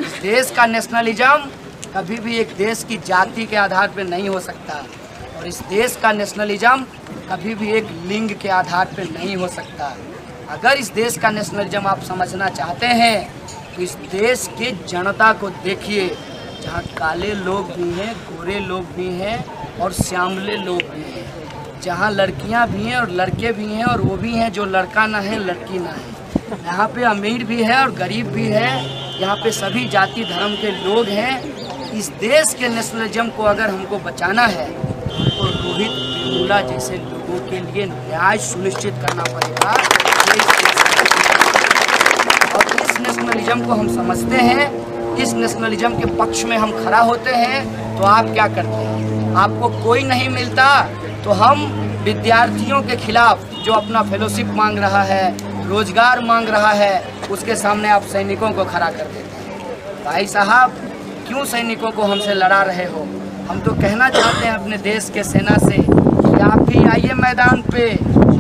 इस देश का नेशनलिज्म कभी भी एक देश की जाति के आधार पे नहीं हो सकता, और इस देश का नेशनलिज्म कभी भी एक लिंग के आधार पे नहीं हो सकता। अगर इस देश का नेशनलिज्म आप समझना चाहते हैं तो इस देश की जनता को देखिए, जहाँ काले लोग भी हैं, गोरे लोग भी हैं और श्यामले लोग भी हैं, जहाँ लड़कियाँ भी हैं और लड़के भी हैं, और वो भी हैं जो लड़का ना है लड़की ना है। यहाँ पे अमीर भी है और गरीब भी है, यहाँ पे सभी जाति धर्म के लोग हैं। इस देश के नेशनलिज्म को अगर हमको बचाना है तो रोहित वेमुला जैसे लोगों के लिए न्याय सुनिश्चित करना पड़ेगा। और इस नेशनलिज्म को हम समझते हैं, इस नेशनलिज्म के पक्ष में हम खड़ा होते हैं। तो आप क्या करते हैं? आपको कोई नहीं मिलता तो हम विद्यार्थियों के खिलाफ जो अपना फेलोशिप मांग रहा है, रोजगार मांग रहा है, उसके सामने आप सैनिकों को खड़ा कर देते हैं। भाई साहब, क्यों सैनिकों को हमसे लड़ा रहे हो? हम तो कहना चाहते हैं अपने देश के सेना से कि आप भी आइए मैदान पे,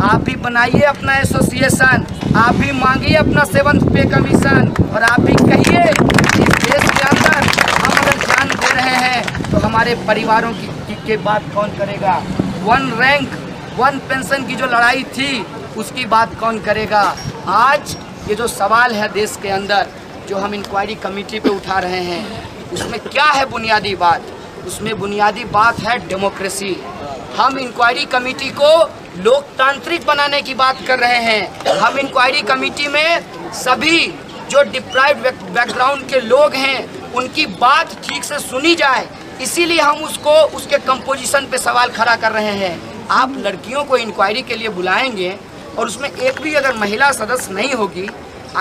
आप भी बनाइए अपना एसोसिएशन, आप भी मांगिए अपना 7th पे कमीशन, और आप भी कहिए इस देश के अंदर हम अगर जान दे रहे हैं तो हमारे परिवारों की बात कौन करेगा? 1 रैंक 1 पेंशन की जो लड़ाई थी उसकी बात कौन करेगा? आज ये जो सवाल है देश के अंदर जो हम इंक्वायरी कमेटी पे उठा रहे हैं, उसमें क्या है बुनियादी बात? उसमें बुनियादी बात है डेमोक्रेसी। हम इंक्वायरी कमेटी को लोकतांत्रिक बनाने की बात कर रहे हैं। हम इंक्वायरी कमेटी में सभी जो डिप्राइव्ड बैकग्राउंड के लोग हैं उनकी बात ठीक से सुनी जाए, इसीलिए हम उसको उसके कंपोजिशन पे सवाल खड़ा कर रहे हैं। आप लड़कियों को इंक्वायरी के लिए बुलाएंगे और उसमें एक भी अगर महिला सदस्य नहीं होगी,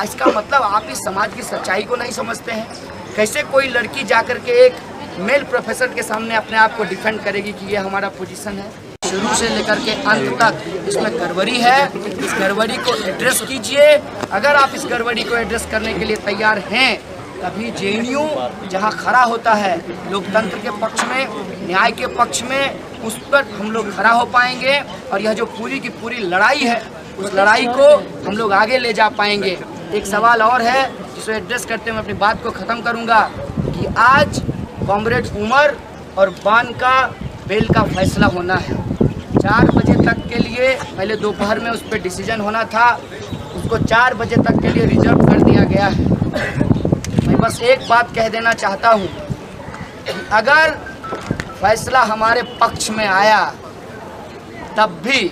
इसका मतलब आप इस समाज की सच्चाई को नहीं समझते हैं। कैसे कोई लड़की जाकर के एक मेल प्रोफेसर के सामने अपने आप को डिफेंड करेगी कि ये हमारा पोजीशन है? शुरू से लेकर के अंत तक इसमें गड़बड़ी है। इस गड़बड़ी को एड्रेस कीजिए। अगर आप इस गड़बड़ी को एड्रेस करने के लिए तैयार हैं, तभी JNU जहां खड़ा होता है लोकतंत्र के पक्ष में, न्याय के पक्ष में, उस पर हम लोग खड़ा हो पाएंगे। और यह जो पूरी की पूरी लड़ाई है, उस लड़ाई को हम लोग आगे ले जा पाएंगे। एक सवाल और है जिसे एड्रेस करते हुए अपनी बात को ख़त्म करूंगा कि आज कॉमरेड उमर और बान का बेल का फैसला होना है। 4 बजे तक के लिए, पहले दोपहर में उस पर डिसीजन होना था, उसको 4 बजे तक के लिए रिजर्व कर दिया गया है। मैं बस एक बात कह देना चाहता हूँ कि अगर फैसला हमारे पक्ष में आया तब भी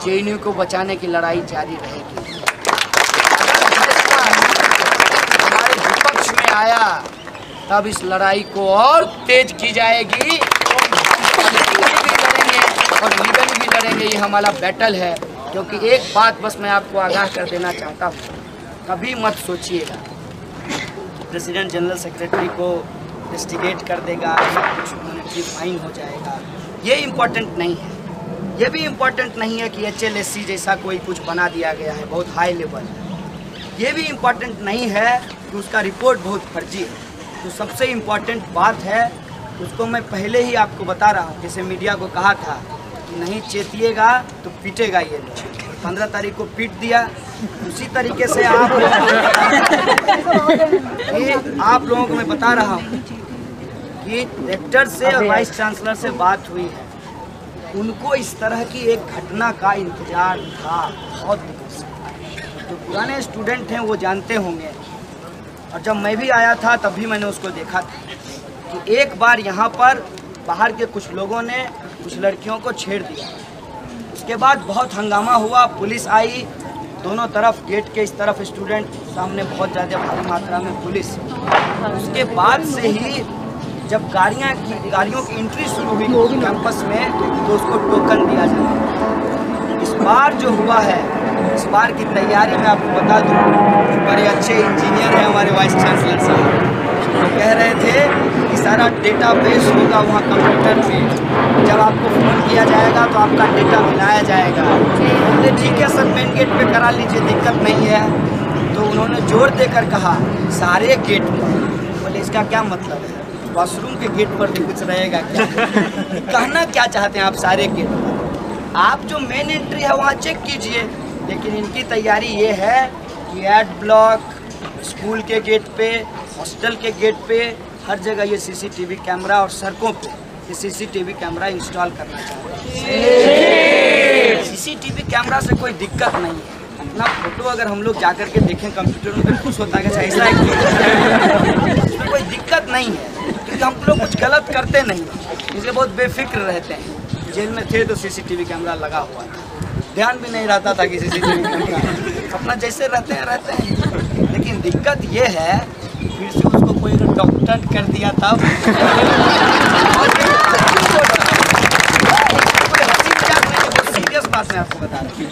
JNU को बचाने की लड़ाई जारी रहेगी। अगर फैसला हमारे विपक्ष में आया तब इस लड़ाई को और तेज की जाएगी। भी लड़ेंगे और लीगली भी लड़ेंगे, ये हमारा बैटल है। क्योंकि एक बात बस मैं आपको आगाह कर देना चाहता हूँ, कभी मत सोचिएगा प्रेसिडेंट जनरल सेक्रेटरी को इन्वेस्टिगेट कर देगा या कुछ मॉनेटरी फाइन हो जाएगा। ये इम्पोर्टेंट नहीं है। ये भी इम्पोर्टेंट नहीं है कि HLSC जैसा कोई कुछ बना दिया गया है बहुत हाई लेवल। ये भी इम्पोर्टेंट नहीं है कि उसका रिपोर्ट बहुत फर्जी है। जो सबसे इम्पोर्टेंट बात है उसको मैं पहले ही आपको बता रहा हूँ। जैसे मीडिया को कहा था कि नहीं चेतिएगा तो पीटेगा ये लोग, 15 तारीख को पीट दिया। उसी तरीके से आप लोगों को मैं बता रहा हूँ कि रेक्टर से और वाइस चांसलर से बात हुई है, उनको इस तरह की एक घटना का इंतजार था बहुत दिनों से। जो पुराने स्टूडेंट हैं वो जानते होंगे, और जब मैं भी आया था तब भी मैंने उसको देखा था कि एक बार यहाँ पर बाहर के कुछ लोगों ने कुछ लड़कियों को छेड़ दिया। उसके बाद बहुत हंगामा हुआ, पुलिस आई, दोनों तरफ गेट के इस तरफ स्टूडेंट, सामने बहुत ज़्यादा भारी मात्रा में पुलिस। उसके बाद से ही जब गाड़ियों की एंट्री शुरू हुई कैंपस में तो उसको टोकन दिया जाए। इस बार जो हुआ है, इस बार की तैयारी में आपको बता दूं, बड़े अच्छे इंजीनियर हैं हमारे वाइस चांसलर साहब। वो कह रहे थे कि सारा डेटाबेस होगा वहाँ कंप्यूटर पे, जब आपको फ़ोन किया जाएगा तो आपका डेटा मिलाया जाएगा। हमने ठीक है सर, मेन गेट पे करा लीजिए, दिक्कत नहीं है। तो उन्होंने जोर देकर कहा सारे गेट पर। बोले इसका क्या मतलब है? वॉशरूम के गेट पर भी कुछ रहेगा क्या? कहना क्या चाहते हैं आप? सारे गेट पर आप जो मेन एंट्री है वहाँ चेक कीजिए। लेकिन इनकी तैयारी ये है कि एड ब्लॉक, स्कूल के गेट पे, हॉस्टल के गेट पे, हर जगह ये सीसीटीवी कैमरा और सड़कों पे ये सीसीटीवी कैमरा इंस्टॉल करना चाहते हैं। सीसीटीवी कैमरा से कोई दिक्कत नहीं है। अपना फोटो अगर हम लोग जाकर के देखें कंप्यूटर में तो खुश होता है कि ऐसा है, इसमें कोई दिक्कत नहीं है, क्योंकि हम लोग कुछ गलत करते नहीं, इसलिए बहुत बेफिक्र रहते हैं। जेल में थे तो सीसीटीवी कैमरा लगा हुआ था, ध्यान भी नहीं रहता था कि सीसीटीवी कैमरा, अपना जैसे रहते हैं। लेकिन दिक्कत ये है, फिर से उसको कोई अगर डॉक्टर कर दिया था सीरियस बात मैं आपको बता रहा हूँ।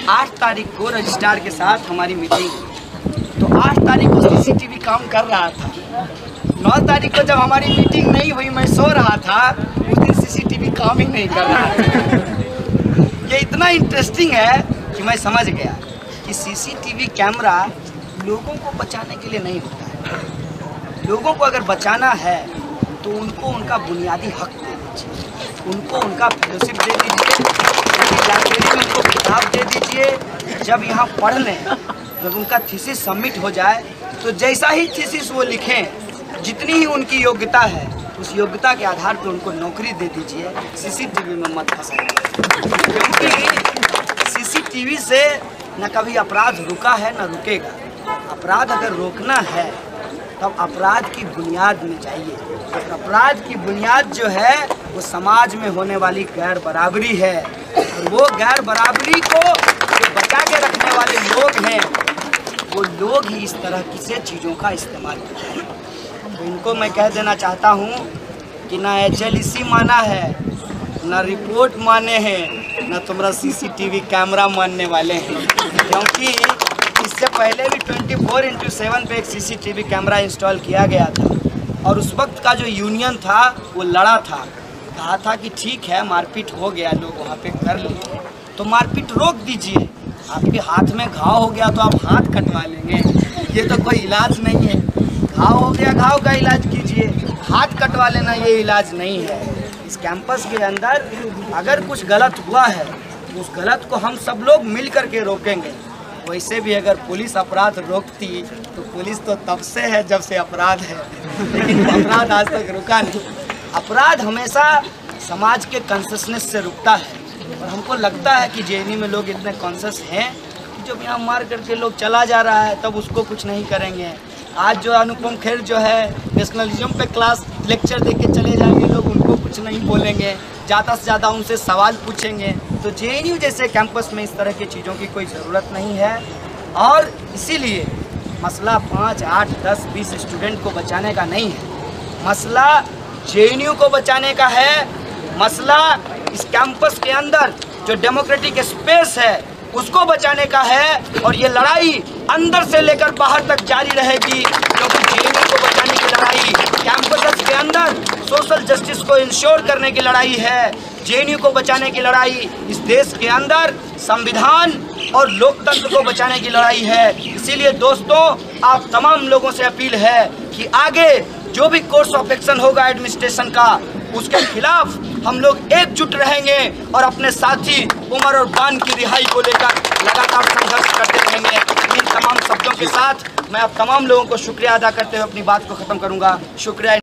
8 तारीख को रजिस्ट्रार के साथ हमारी मीटिंग, तो 8 तारीख को सीसीटीवी काम कर रहा था। 9 तारीख को जब हमारी मीटिंग नहीं हुई, मैं सो रहा था, उस दिन सीसीटीवी काम ही नहीं कर रहा था। ये इतना इंटरेस्टिंग है कि मैं समझ गया कि सीसीटीवी कैमरा लोगों को बचाने के लिए नहीं होता है। लोगों को अगर बचाना है तो उनको उनका बुनियादी हक दे दीजिए, उनको उनका फेलोशिप दे दीजिए, लाइब्रेरी में उनको किताब दे दीजिए। जब यहाँ पढ़ लें, जब उनका थीसिस सबमिट हो जाए, तो जैसा ही थीसिस वो लिखें, जितनी ही उनकी योग्यता है, उस योग्यता के आधार पर उनको नौकरी दे दीजिए। सीसीटीवी में मत फंसाइए, क्योंकि सीसीटीवी से न कभी अपराध रुका है न रुकेगा। अपराध अगर रोकना है तब अपराध की बुनियाद में जाइए। अपराध की बुनियाद जो है वो समाज में होने वाली गैर बराबरी है, और वो गैर बराबरी को जो बचा के रखने वाले लोग हैं, वो लोग ही इस तरह की से चीज़ों का इस्तेमाल करते हैं। तो इनको मैं कह देना चाहता हूँ कि ना HLEC माना है, ना रिपोर्ट माने हैं, ना तुम्हारा सीसीटीवी कैमरा मानने वाले हैं। क्योंकि इससे पहले भी 24/7 पे एक सीसीटीवी कैमरा इंस्टॉल किया गया था, और उस वक्त का जो यूनियन था वो लड़ा था, कहा था कि ठीक है मारपीट हो गया, लोग वहाँ पे कर लिए तो मारपीट रोक दीजिए। आपके हाथ में घाव हो गया तो आप हाथ कटवा लेंगे, ये तो कोई इलाज नहीं है। घाव हो गया, घाव का इलाज कीजिए, हाथ कटवा लेना ये इलाज नहीं है। इस कैंपस के अंदर अगर कुछ गलत हुआ है तो उस गलत को हम सब लोग मिल कर के रोकेंगे। वैसे भी अगर पुलिस अपराध रोकती तो पुलिस तो तब से है जब से अपराध है, लेकिन अपराध आज तक रुका नहीं। अपराध हमेशा समाज के कॉन्शसनेस से रुकता है, और हमको लगता है कि JNU में लोग इतने कॉन्शस हैं कि जब यहाँ मार करके लोग चला जा रहा है तब उसको कुछ नहीं करेंगे। आज जो अनुपम खेर जो है नेशनलिज्म पे क्लास लेक्चर दे के चले जाएंगे लोग, उनको कुछ नहीं बोलेंगे, ज़्यादा से ज़्यादा उनसे सवाल पूछेंगे। तो JNU जैसे कैंपस में इस तरह की चीज़ों की कोई ज़रूरत नहीं है, और इसीलिए मसला 5, 8, 10, 20 स्टूडेंट को बचाने का नहीं है, मसला JNU को बचाने का है। मसला इस कैंपस के अंदर जो डेमोक्रेटिक स्पेस है उसको बचाने का है, और ये लड़ाई अंदर से लेकर बाहर तक जारी रहेगी, क्योंकि JNU को बचाने की लड़ाई, कैंपस के अंदर सोशल जस्टिस को इंश्योर करने की लड़ाई है, JNU को बचाने की लड़ाई, इस देश के अंदर संविधान और लोकतंत्र को बचाने की लड़ाई है। इसीलिए दोस्तों, आप तमाम लोगों से अपील है कि आगे जो भी कोर्स ऑफ एक्शन होगा एडमिनिस्ट्रेशन का, उसके खिलाफ हम लोग एकजुट रहेंगे और अपने साथी उमर और बान की रिहाई को लेकर लगातार संघर्ष करते रहेंगे। इन तमाम शब्दों के साथ मैं आप तमाम लोगों को शुक्रिया अदा करते हुए अपनी बात को ख़त्म करूंगा। शुक्रिया।